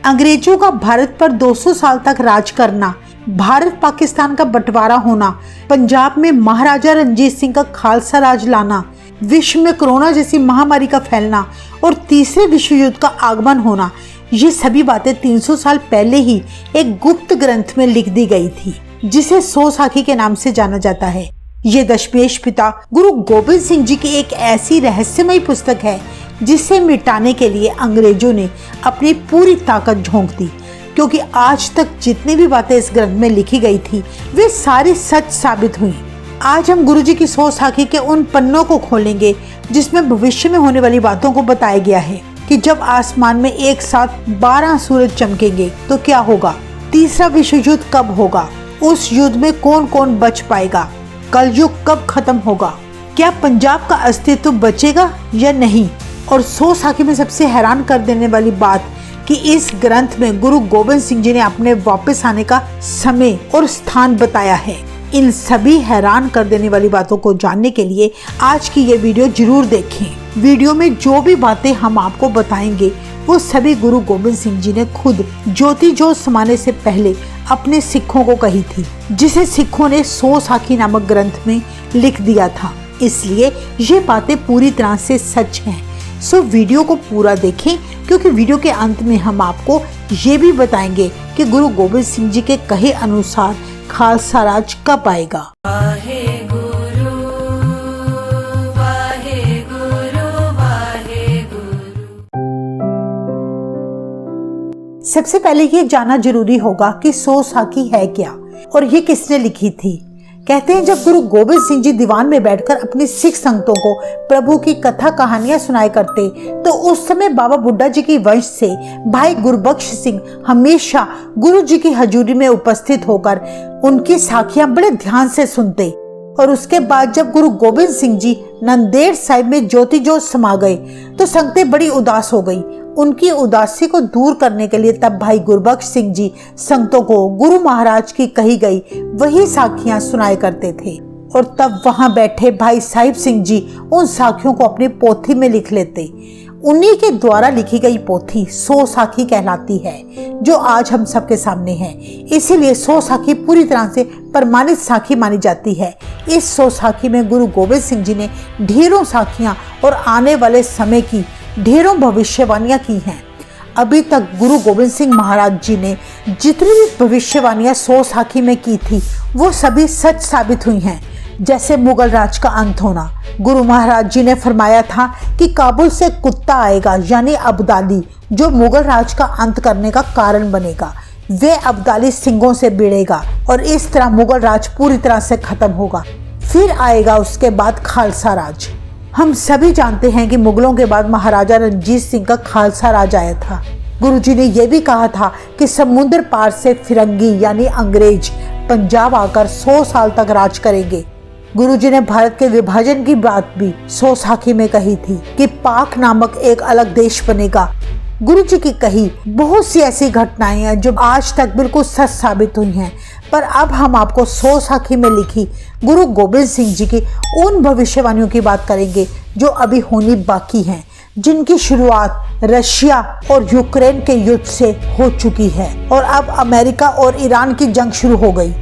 अंग्रेजों का भारत पर 200 साल तक राज करना, भारत पाकिस्तान का बंटवारा होना, पंजाब में महाराजा रणजीत सिंह का खालसा राज लाना, विश्व में कोरोना जैसी महामारी का फैलना और तीसरे विश्व युद्ध का आगमन होना, ये सभी बातें 300 साल पहले ही एक गुप्त ग्रंथ में लिख दी गई थी, जिसे सौ साखी के नाम से जाना जाता है। ये दशमेश पिता गुरु गोबिंद सिंह जी की एक ऐसी रहस्यमयी पुस्तक है जिसे मिटाने के लिए अंग्रेजों ने अपनी पूरी ताकत झोंक दी, क्योंकि आज तक जितनी भी बातें इस ग्रंथ में लिखी गई थी वे सारी सच साबित हुई। आज हम गुरु जी की सौ साखी के उन पन्नों को खोलेंगे जिसमें भविष्य में होने वाली बातों को बताया गया है कि जब आसमान में एक साथ 12 सूरज चमकेंगे तो क्या होगा, तीसरा विश्व युद्ध कब होगा, उस युद्ध में कौन कौन बच पाएगा, कलयुग कब खत्म होगा, क्या पंजाब का अस्तित्व बचेगा या नहीं। और सौ साखी में सबसे हैरान कर देने वाली बात कि इस ग्रंथ में गुरु गोबिंद सिंह जी ने अपने वापस आने का समय और स्थान बताया है। इन सभी हैरान कर देने वाली बातों को जानने के लिए आज की ये वीडियो जरूर देखें। वीडियो में जो भी बातें हम आपको बताएंगे वो सभी गुरु गोबिंद सिंह जी ने खुद ज्योति जोत समाने से पहले अपने सिखों को कही थी, जिसे सिखों ने सौ साखी नामक ग्रंथ में लिख दिया था। इसलिए ये बातें पूरी तरह से सच हैं। सो वीडियो को पूरा देखें, क्योंकि वीडियो के अंत में हम आपको ये भी बताएंगे कि गुरु गोबिंद सिंह जी के कहे अनुसार खालसा राज कब आएगा। वाहे गुरु वाहे गुरु वाहे गुरु। सबसे पहले ये जानना जरूरी होगा कि सौ साखी है क्या और ये किसने लिखी थी। कहते हैं जब गुरु गोबिंद सिंह जी दीवान में बैठकर अपने सिख संगतों को प्रभु की कथा कहानियां सुनाया करते तो उस समय बाबा बुड्ढा जी की वंश से भाई गुरबख्श सिंह हमेशा गुरु जी की हजूरी में उपस्थित होकर उनकी साखियां बड़े ध्यान से सुनते। और उसके बाद जब गुरु गोबिंद सिंह जी नंदेड़ साहिब में ज्योति जोत समा गए तो संगतें बड़ी उदास हो गई। उनकी उदासी को दूर करने के लिए तब भाई गुरबख्श सिंह जी संगतों को गुरु महाराज की कही गई वही साखियां सुनाया करते थे। और तब वहां बैठे भाई साहिब सिंह जी उन साखियों को अपनी पोथी में लिख लेते। उन्हीं के द्वारा लिखी गई पोथी सौ साखी कहलाती है, जो आज हम सबके सामने है। इसीलिए सौ साखी पूरी तरह से प्रमाणित साखी मानी जाती है। इस सौ साखी में गुरु गोबिंद सिंह जी ने ढेरों साखियां और आने वाले समय की ढेरों भविष्यवाणियां की हैं। अभी तक गुरु गोबिंद सिंह महाराज जी ने जितनी भी भविष्यवाणियां सौ साखी में की थी वो सभी सच साबित हुई हैं। जैसे मुगल राज का अंत होना, गुरु महाराज जी ने फरमाया था कि काबुल से कुत्ता आएगा यानी अब्दाली, जो मुगल राज का अंत करने का कारण बनेगा। वे अब्दाली सिंगों से भिड़ेगा और इस तरह मुगल राज पूरी तरह से खत्म होगा। फिर आएगा उसके बाद खालसा राज। हम सभी जानते हैं कि मुगलों के बाद महाराजा रणजीत सिंह का खालसा राज आया था। गुरु जी ने यह भी कहा था कि समुद्र पार से फिरंगी यानी अंग्रेज पंजाब आकर 100 साल तक राज करेंगे। गुरु जी ने भारत के विभाजन की बात भी सौ साखी में कही थी कि पाक नामक एक अलग देश बनेगा। गुरु जी की कही बहुत सी ऐसी घटनाएं हैं जो आज तक बिल्कुल सच साबित हुई हैं, पर अब हम आपको सौ साखी में लिखी गुरु गोबिंद सिंह जी की उन भविष्यवाणियों की बात करेंगे जो अभी होनी बाकी हैं, जिनकी शुरुआत रशिया और यूक्रेन के युद्ध से हो चुकी है और अब अमेरिका और ईरान की जंग शुरू हो गई।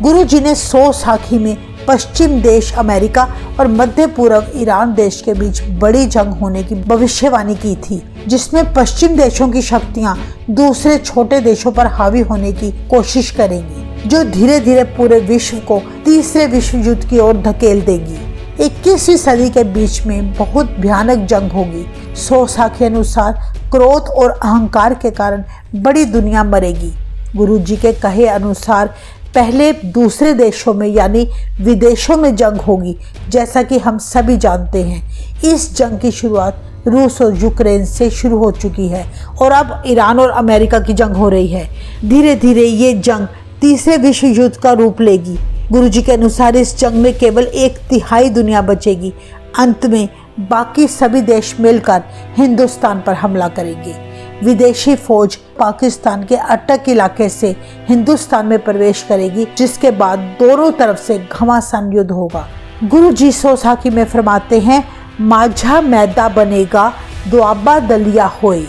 गुरु जी ने सौ साखी में पश्चिम देश अमेरिका और मध्य पूर्व ईरान देश के बीच बड़ी जंग होने की भविष्यवाणी की थी, जिसमें पश्चिम देशों की शक्तियां दूसरे छोटे देशों पर हावी होने की कोशिश करेंगी, जो धीरे धीरे पूरे विश्व को तीसरे विश्व युद्ध की ओर धकेल देगी। 21वीं सदी के बीच में बहुत भयानक जंग होगी। सौ साखी अनुसार क्रोध और अहंकार के कारण बड़ी दुनिया मरेगी। गुरु जी के कहे अनुसार पहले दूसरे देशों में यानी विदेशों में जंग होगी, जैसा कि हम सभी जानते हैं। इस जंग की शुरुआत रूस और यूक्रेन से शुरू हो चुकी है और अब ईरान और अमेरिका की जंग हो रही है। धीरे धीरे ये जंग तीसरे विश्व युद्ध का रूप लेगी। गुरु जी के अनुसार इस जंग में केवल 1/3 दुनिया बचेगी। अंत में बाकी सभी देश मिलकर हिंदुस्तान पर हमला करेंगे। विदेशी फौज पाकिस्तान के अटक इलाके से हिंदुस्तान में प्रवेश करेगी, जिसके बाद दोनों तरफ से घमासान युद्ध होगा। गुरु जी सौ साखी में फरमाते हैं, माझा मैदा बनेगा दुआबा दलिया होए,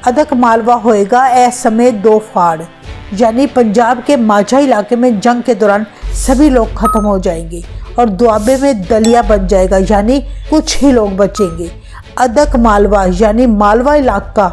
अदक मालवा होएगा ए समय दो फाड़, यानी पंजाब के माझा इलाके में जंग के दौरान सभी लोग खत्म हो जाएंगे और दुआबे में दलिया बन जाएगा, यानी कुछ ही लोग बचेंगे। अदक मालवा यानी मालवा इलाका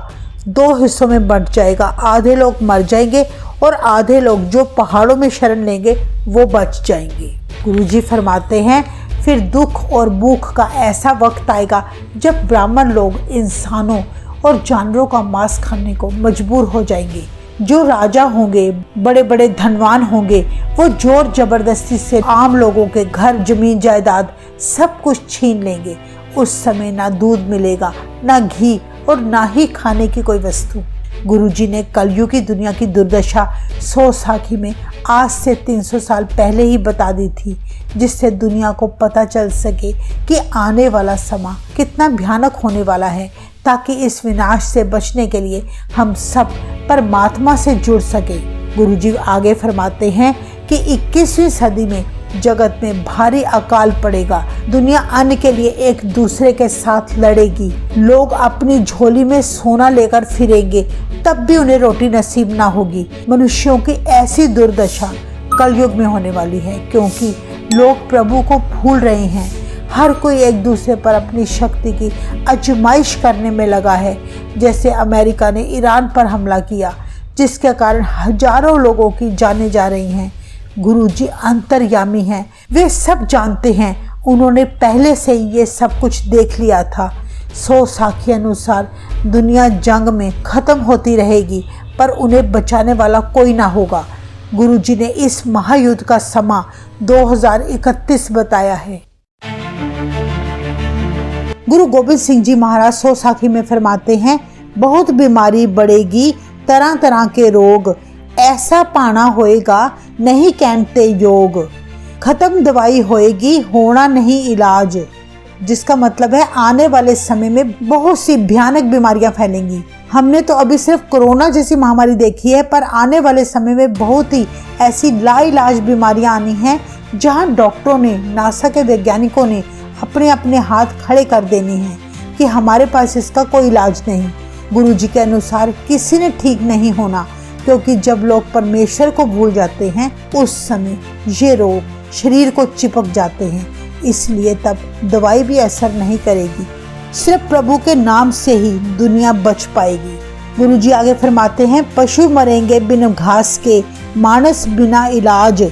दो हिस्सों में बंट जाएगा, आधे लोग मर जाएंगे और आधे लोग जो पहाड़ों में शरण लेंगे वो बच जाएंगे। गुरुजी फरमाते हैं फिर दुख और भूख का ऐसा वक्त आएगा जब ब्राह्मण लोग इंसानों और जानवरों का मांस खाने को मजबूर हो जाएंगे। जो राजा होंगे, बड़े बड़े धनवान होंगे, वो जोर जबरदस्ती से आम लोगों के घर, जमीन, जायदाद सब कुछ छीन लेंगे। उस समय ना दूध मिलेगा, ना घी और ना ही खाने की कोई वस्तु। गुरुजी ने कलयुग की दुनिया की दुर्दशा सोसाखी में आज से 300 साल पहले ही बता दी थी, जिससे दुनिया को पता चल सके कि आने वाला समय कितना भयानक होने वाला है, ताकि इस विनाश से बचने के लिए हम सब परमात्मा से जुड़ सके। गुरुजी आगे फरमाते हैं कि 21वीं सदी में जगत में भारी अकाल पड़ेगा। दुनिया अन्न के लिए एक दूसरे के साथ लड़ेगी। लोग अपनी झोली में सोना लेकर फिरेंगे, तब भी उन्हें रोटी नसीब ना होगी। मनुष्यों की ऐसी दुर्दशा कलयुग में होने वाली है, क्योंकि लोग प्रभु को भूल रहे हैं। हर कोई एक दूसरे पर अपनी शक्ति की आजमाइश करने में लगा है। जैसे अमेरिका ने ईरान पर हमला किया, जिसके कारण हजारों लोगों की जानें जा रही हैं। गुरुजी अंतर्यामी हैं, वे सब जानते हैं। उन्होंने पहले से ही ये सब कुछ देख लिया था। सोसाखी अनुसार दुनिया जंग में खत्म होती रहेगी, पर उन्हें बचाने वाला कोई ना होगा। गुरुजी ने इस महायुद्ध का समय 2031 बताया है। गुरु गोबिंद सिंह जी महाराज सोसाखी में फरमाते हैं, बहुत बीमारी बढ़ेगी, तरह तरह के रोग, ऐसा पाना होएगा नहीं कहते योग, खत्म दवाई होएगी होना नहीं इलाज। जिसका मतलब है आने वाले समय में बहुत सी भयानक बीमारियां फैलेंगी। हमने तो अभी सिर्फ कोरोना जैसी महामारी देखी है, पर आने वाले समय में बहुत ही ऐसी लाइलाज बीमारियां आनी हैं, जहां डॉक्टरों ने, नासा के वैज्ञानिकों ने अपने अपने हाथ खड़े कर देने हैं कि हमारे पास इसका कोई इलाज नहीं। गुरुजी के अनुसार किसी ने ठीक नहीं होना, क्योंकि जब लोग परमेश्वर को भूल जाते हैं उस समय ये रोग शरीर को चिपक जाते हैं, इसलिए तब दवाई भी असर नहीं करेगी। सिर्फ प्रभु के नाम से ही दुनिया बच पाएगी। गुरुजी आगे फरमाते हैं, पशु मरेंगे बिन घास के, मानस बिना इलाज।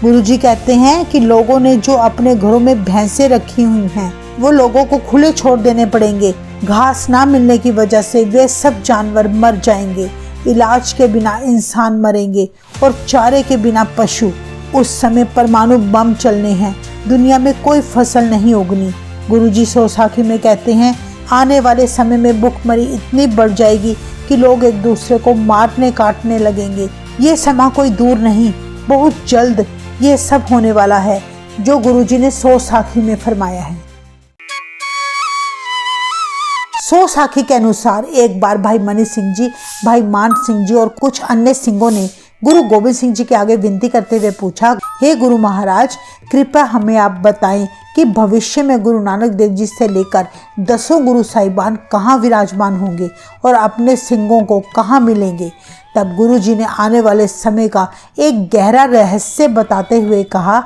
गुरुजी कहते हैं कि लोगों ने जो अपने घरों में भैंसें रखी हुई हैं, वो लोगों को खुले छोड़ देने पड़ेंगे। घास ना मिलने की वजह से वे सब जानवर मर जाएंगे। इलाज के बिना इंसान मरेंगे और चारे के बिना पशु। उस समय परमाणु बम चलने हैं, दुनिया में कोई फसल नहीं उगनी। गुरुजी सोसाखी में कहते हैं, आने वाले समय में भुखमरी इतनी बढ़ जाएगी कि लोग एक दूसरे को मारने काटने लगेंगे। ये समय कोई दूर नहीं, बहुत जल्द ये सब होने वाला है, जो गुरुजी ने सोसाखी में फरमाया है। सोसाखी के अनुसार एक बार भाई मनी सिंह जी, भाई मान सिंह जी और कुछ अन्य सिंहों ने गुरु गोबिंद सिंह जी के आगे विनती करते हुए पूछा, हे गुरु महाराज, कृपया हमें आप बताएं कि भविष्य में गुरु नानक देव जी से लेकर 10 गुरु साहिबान कहाँ विराजमान होंगे और अपने सिंहों को कहाँ मिलेंगे। तब गुरु जी ने आने वाले समय का एक गहरा रहस्य बताते हुए कहा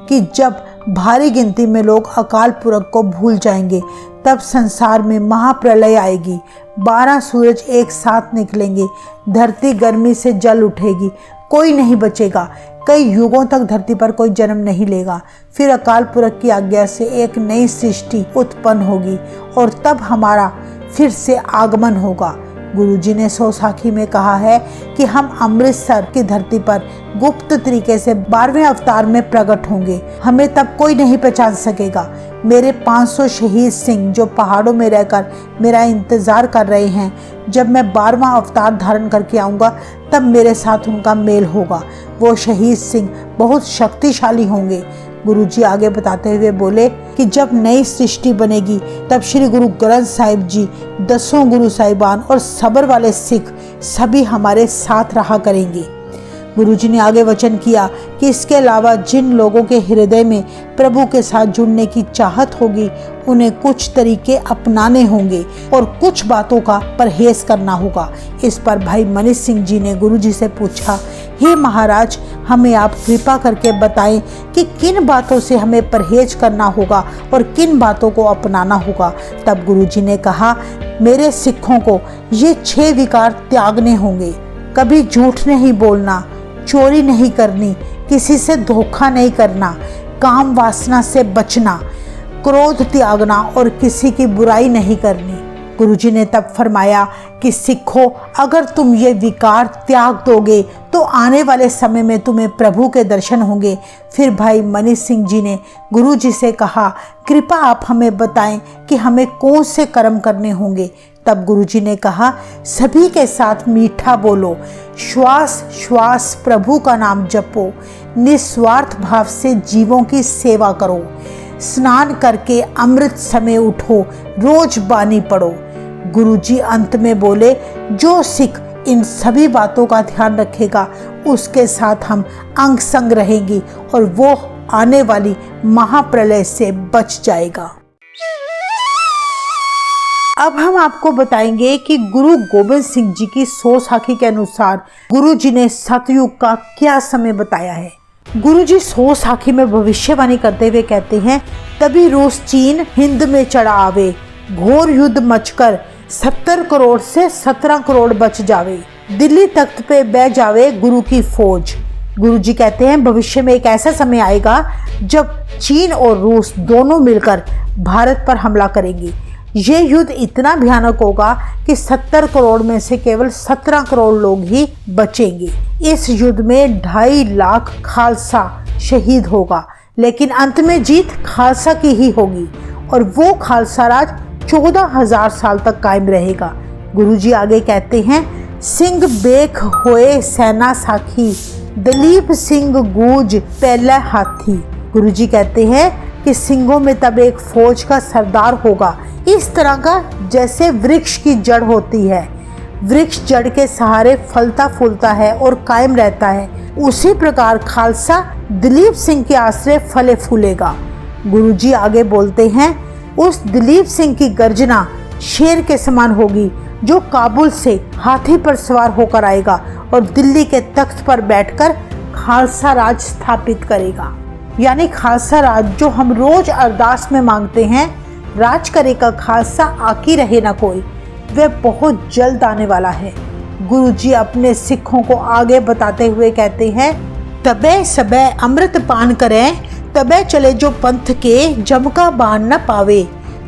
कि जब भारी गिनती में लोग अकाल पुरख को भूल जाएंगे, तब संसार में महाप्रलय आएगी। 12 सूरज एक साथ निकलेंगे, धरती गर्मी से जल उठेगी, कोई नहीं बचेगा। कई युगों तक धरती पर कोई जन्म नहीं लेगा। फिर अकाल पुरख की आज्ञा से एक नई सृष्टि उत्पन्न होगी और तब हमारा फिर से आगमन होगा। गुरुजी ने सोसाखी में कहा है कि हम अमृतसर की धरती पर गुप्त तरीके से 12वें अवतार में प्रकट होंगे। हमें तब कोई नहीं पहचान सकेगा। मेरे 500 शहीद सिंह जो पहाड़ों में रहकर मेरा इंतजार कर रहे हैं, जब मैं 12वां अवतार धारण करके आऊँगा तब मेरे साथ उनका मेल होगा। वो शहीद सिंह बहुत शक्तिशाली होंगे। गुरुजी आगे बताते हुए बोले कि जब नई सृष्टि बनेगी तब श्री गुरु ग्रंथ साहिब जी, 10 गुरु साहिबान और सबर वाले सिख सभी हमारे साथ रहा करेंगे। गुरुजी ने आगे वचन किया कि इसके अलावा जिन लोगों के हृदय में प्रभु के साथ जुड़ने की चाहत होगी उन्हें कुछ तरीके अपनाने होंगे और कुछ बातों का परहेज करना होगा। इस पर भाई मनीष सिंह जी ने गुरुजी से पूछा, हे महाराज, हमें आप कृपा करके बताएं कि किन बातों से हमें परहेज करना होगा और किन बातों को अपनाना होगा। तब गुरुजी ने कहा, मेरे सिखों को ये 6 विकार त्यागने होंगे। कभी झूठ नहीं बोलना, चोरी नहीं करनी, किसी से धोखा नहीं करना, काम वासना से बचना, क्रोध त्यागना और किसी की बुराई नहीं करनी। गुरुजी ने तब फरमाया कि सिखो, अगर तुम ये विकार त्याग दोगे तो आने वाले समय में तुम्हें प्रभु के दर्शन होंगे। फिर भाई मनीष सिंह जी ने गुरुजी से कहा, कृपा आप हमें बताएं कि हमें कौन से कर्म करने होंगे। तब गुरुजी ने कहा, सभी के साथ मीठा बोलो, श्वास श्वास प्रभु का नाम जपो, निस्वार्थ भाव से जीवों की सेवा करो, स्नान करके अमृत समय उठो, रोज बानी पढ़ो। गुरुजी अंत में बोले, जो सिख इन सभी बातों का ध्यान रखेगा उसके साथ हम अंग संग रहेंगी और वो आने वाली महाप्रलय से बच जाएगा। अब हम आपको बताएंगे कि गुरु गोबिंद सिंह जी की 100 साखी के अनुसार गुरुजी ने सतयुग का क्या समय बताया है। गुरुजी 100 साखी में भविष्यवाणी करते हुए कहते हैं, तभी रूस चीन हिंद में चढ़ा आवे, घोर युद्ध मचकर 70 करोड़ से 17 करोड़ बच जावे, दिल्ली तख्त पे बह जावे गुरु की फौज। गुरुजी कहते हैं, भविष्य में एक ऐसा समय आएगा जब चीन और रूस दोनों मिलकर भारत पर हमला करेंगे। ये युद्ध इतना भयानक होगा कि 70 करोड़ में से केवल 17 करोड़ लोग ही बचेंगे। इस युद्ध में 2.5 लाख खालसा शहीद होगा, लेकिन अंत में जीत खालसा की ही होगी और वो खालसा राज 14,000 साल तक कायम रहेगा। गुरुजी आगे कहते हैं, सिंह बेख होए सेना साखी, दलीप सिंह गूंज पहला हाथी। गुरुजी कहते हैं कि सिंहों में तब एक फौज का सरदार होगा, इस तरह का जैसे वृक्ष की जड़ होती है, वृक्ष जड़ के सहारे फलता फूलता है और कायम रहता है, उसी प्रकार खालसा दलीप सिंह के आश्रय फले फूलेगा। गुरुजी आगे बोलते हैं, उस दलीप सिंह की गर्जना शेर के समान होगी जो काबुल से हाथी पर सवार होकर आएगा और दिल्ली के तख्त पर बैठकर खालसा राज स्थापित करेगा। यानी खालसा राज जो हम रोज अरदास में मांगते हैं, राज करेगा खालसा आकी रहे ना कोई, वह बहुत जल्द आने वाला है। गुरुजी अपने सिखों को आगे बताते हुए कहते हैं, तबे सबे अमृत पान करें, तबे चले जो पंथ के जम का बान न पावे,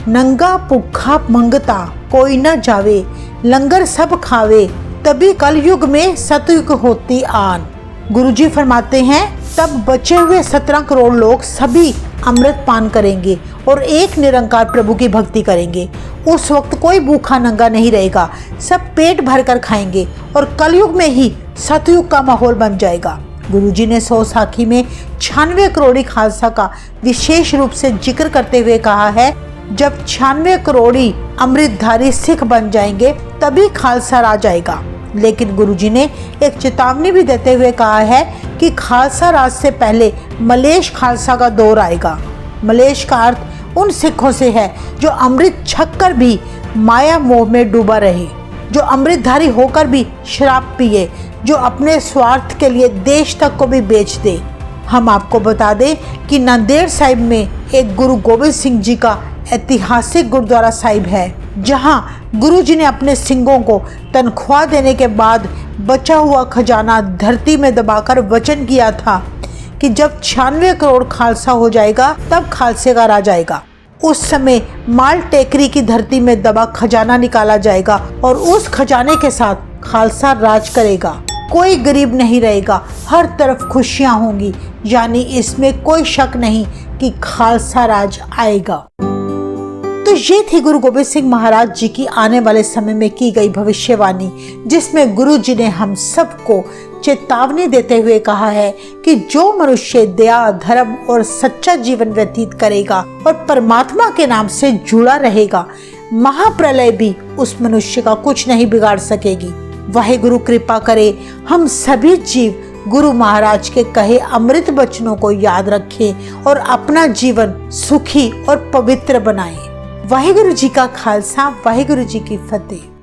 नंगा भुखा मंगता कोई न जावे, लंगर सब खावे, तभी कलयुग में सतयुग होती आन। गुरुजी फरमाते हैं, तब बचे हुए 17 करोड़ लोग सभी अमृत पान करेंगे और एक निरंकार प्रभु की भक्ति करेंगे। उस वक्त कोई भूखा नंगा नहीं रहेगा, सब पेट भरकर खाएंगे और कलयुग में ही सतयुग का माहौल बन जाएगा। गुरुजी ने 100 साखी में 96 करोड़ी खालसा का विशेष रूप से जिक्र करते हुए कहा है, जब 96 करोड़ी अमृतधारी सिख बन जाएंगे तभी खालसा राज आएगा। लेकिन गुरुजी ने एक चेतावनी भी देते हुए कहा है कि खालसा राज से पहले मलेश खालसा का दौर आएगा। मलेश का अर्थ उन सिखों से है जो अमृत छककर भी माया मोह में डूबा रहे, जो अमृतधारी होकर भी शराब पिए, जो अपने स्वार्थ के लिए देश तक को भी बेच दे। हम आपको बता दें कि नांदेड़ साहिब में एक गुरु गोबिंद सिंह जी का ऐतिहासिक गुरुद्वारा साहिब है, जहां गुरुजी ने अपने सिंहों को तनख्वाह देने के बाद बचा हुआ खजाना धरती में दबाकर वचन किया था कि जब 96 करोड़ खालसा हो जाएगा तब खालसे का राज आएगा। उस समय माल टेकरी की धरती में दबा खजाना निकाला जाएगा और उस खजाने के साथ खालसा राज करेगा। कोई गरीब नहीं रहेगा, हर तरफ खुशियां होंगी। यानी इसमें कोई शक नहीं कि खालसा राज आएगा। तो ये थी गुरु गोबिंद सिंह महाराज जी की आने वाले समय में की गई भविष्यवाणी, जिसमें गुरु जी ने हम सबको चेतावनी देते हुए कहा है कि जो मनुष्य दया, धर्म और सच्चा जीवन व्यतीत करेगा और परमात्मा के नाम से जुड़ा रहेगा, महाप्रलय भी उस मनुष्य का कुछ नहीं बिगाड़ सकेगी। वाहे गुरु कृपा करे हम सभी जीव गुरु महाराज के कहे अमृत वचनों को याद रखें और अपना जीवन सुखी और पवित्र बनाएं। वाहिगुरु जी का खालसा, वाहिगुरु जी की फतेह।